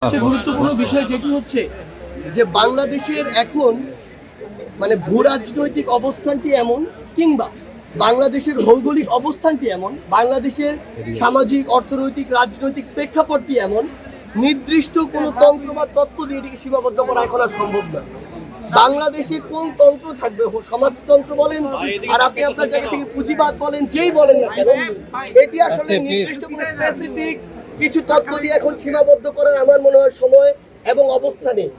সবচেয়ে গুরুত্বপূর্ণ বিষয় যেটি হচ্ছে যে বাংলাদেশের এখন মানে ভূ রাজনৈতিক অবস্থানটি এমন, কিংবা বাংলাদেশের ভৌগোলিক অবস্থানটি এমন, বাংলাদেশের সামাজিক অর্থনৈতিক রাজনৈতিক প্রেক্ষাপটটি এমন, নির্দিষ্ট কোনো তন্ত্র বা তত্ত্ব দিয়ে এটিকে সীমাবদ্ধ করা এখন আর সম্ভব নয়। বাংলাদেশে কোন তন্ত্র থাকবে, সমাজতন্ত্র বলেন আর আপনি আপনার জায়গা থেকে পুঁজিবাদ বলেন, যেই বলেন না কেন, এটি আসলে নির্দিষ্ট কোনো স্পেসিফিক কিছু তত্ত্ব দিয়ে এখন সীমাবদ্ধ করার আমার মনে হয় সময় এবং অবস্থা নেই।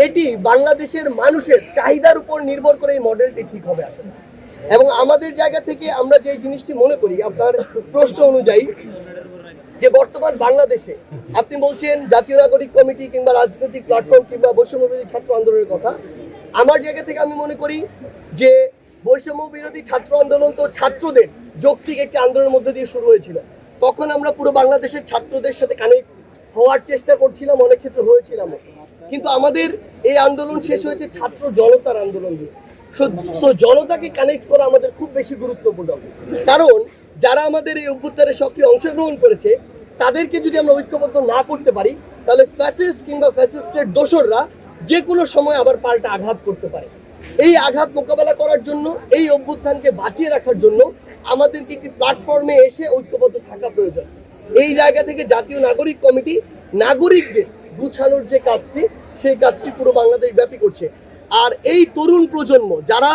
এটি বাংলাদেশের মানুষের চাহিদার উপর নির্ভর করে এই মডেলটি ঠিক হবে আসলে। এবং আমাদের জায়গা থেকে আমরা যে জিনিসটি মনে করি, আপনার প্রশ্ন অনুযায়ী, যে বর্তমান বাংলাদেশে আপনি বলছেন জাতীয় নাগরিক কমিটি কিংবা রাজনৈতিক প্ল্যাটফর্ম কিংবা বৈষম্য বিরোধী ছাত্র আন্দোলনের কথা, আমার জায়গা থেকে আমি মনে করি যে বৈষম্য বিরোধী ছাত্র আন্দোলন তো ছাত্রদের যৌক্তিক একটি আন্দোলনের মধ্যে দিয়ে শুরু হয়েছিল। তখন আমরা পুরো বাংলাদেশের ছাত্রদের সাথে কানেক্ট হওয়ার চেষ্টা করছিলাম, অনেক ক্ষেত্রে হয়েছিলাম, কিন্তু আমাদের এই আন্দোলন শেষ হয়েছে ছাত্র জনতার আন্দোলন দিয়ে। সো জনতাকে কানেক্ট করা আমাদের খুব বেশি গুরুত্বপূর্ণ, কারণ যারা আমাদের এই অভ্যুত্থানে সক্রিয় অংশগ্রহণ করেছে তাদেরকে যদি আমরা ঐক্যবদ্ধ না করতে পারি, তাহলে ফ্যাসিস্ট কিংবা ফ্যাসিস্টের দোসররা যে কোনো সময় আবার পাল্টা আঘাত করতে পারে। এই আঘাত মোকাবেলা করার জন্য, এই অভ্যুত্থানকে বাঁচিয়ে রাখার জন্য আমাদেরকে একটি প্ল্যাটফর্মে এসে ঐক্যবদ্ধ থাকা প্রয়োজন। এই জায়গা থেকে জাতীয় নাগরিক কমিটি নাগরিকদের গুছানোর যে কাজটি, সেই কাজটি পুরো বাংলাদেশ ব্যাপী করছে। আর এই তরুণ প্রজন্ম যারা,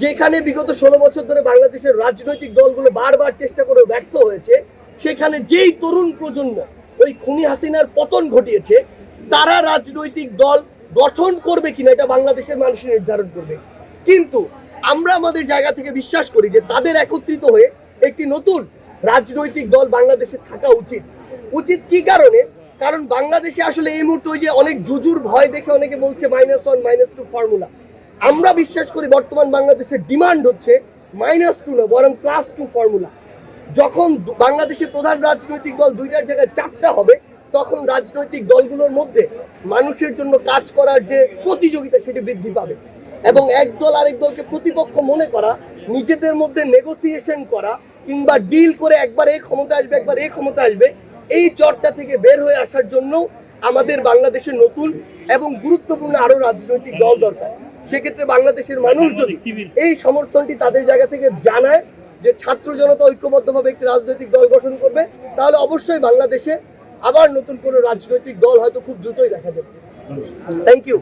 যেখানে বিগত 16 বছর ধরে বাংলাদেশের রাজনৈতিক দলগুলো বারবার চেষ্টা করে ব্যর্থ হয়েছে, সেখানে যেই তরুণ প্রজন্ম ওই খুনি হাসিনার পতন ঘটিয়েছে, তারা রাজনৈতিক দল গঠন করবে কিনা এটা বাংলাদেশের মানুষ নির্ধারণ করবে। কিন্তু আমরা আমাদের জায়গা থেকে বিশ্বাস করি যে তাদের একত্রিত হয়ে একটি নতুন রাজনৈতিক দল বাংলাদেশে থাকা উচিত। উচিত কি কারণে? কারণ বাংলাদেশে আসলে এই মুহূর্তে ওই যে অনেক জুজুর ভয় দেখে অনেকে বলছে -1 -2 ফর্মুলা। আমরা বিশ্বাস করি বর্তমান বাংলাদেশের ডিমান্ড হচ্ছে -2 না, বরং +2 ফর্মুলা। যখন বাংলাদেশের প্রধান রাজনৈতিক দল দুইটার জায়গায় 4টা হবে, তখন রাজনৈতিক দলগুলোর মধ্যে মানুষের জন্য কাজ করার যে প্রতিযোগিতা সেটি বৃদ্ধি পাবে। এবং এক দল আরেক দলকে প্রতিপক্ষ মনে করা, নিজেদের মধ্যে নেগোসিয়েশন করা কিংবা ডিল করে একবার এই ক্ষমতা আসবে একবার এই ক্ষমতা আসবে, এই চর্চা থেকে বের হয়ে আসার জন্য আমাদের বাংলাদেশের নতুন এবং গুরুত্বপূর্ণ আরো রাজনৈতিক দল দরকার। সেক্ষেত্রে বাংলাদেশের মানুষ যদি এই সমর্থনটি তাদের জায়গা থেকে জানায় যে ছাত্র জনতা ঐক্যবদ্ধভাবে একটি রাজনৈতিক দল গঠন করবে, তাহলে অবশ্যই বাংলাদেশে আবার নতুন কোনো রাজনৈতিক দল হয়তো খুব দ্রুতই দেখা যাবে। Thank you.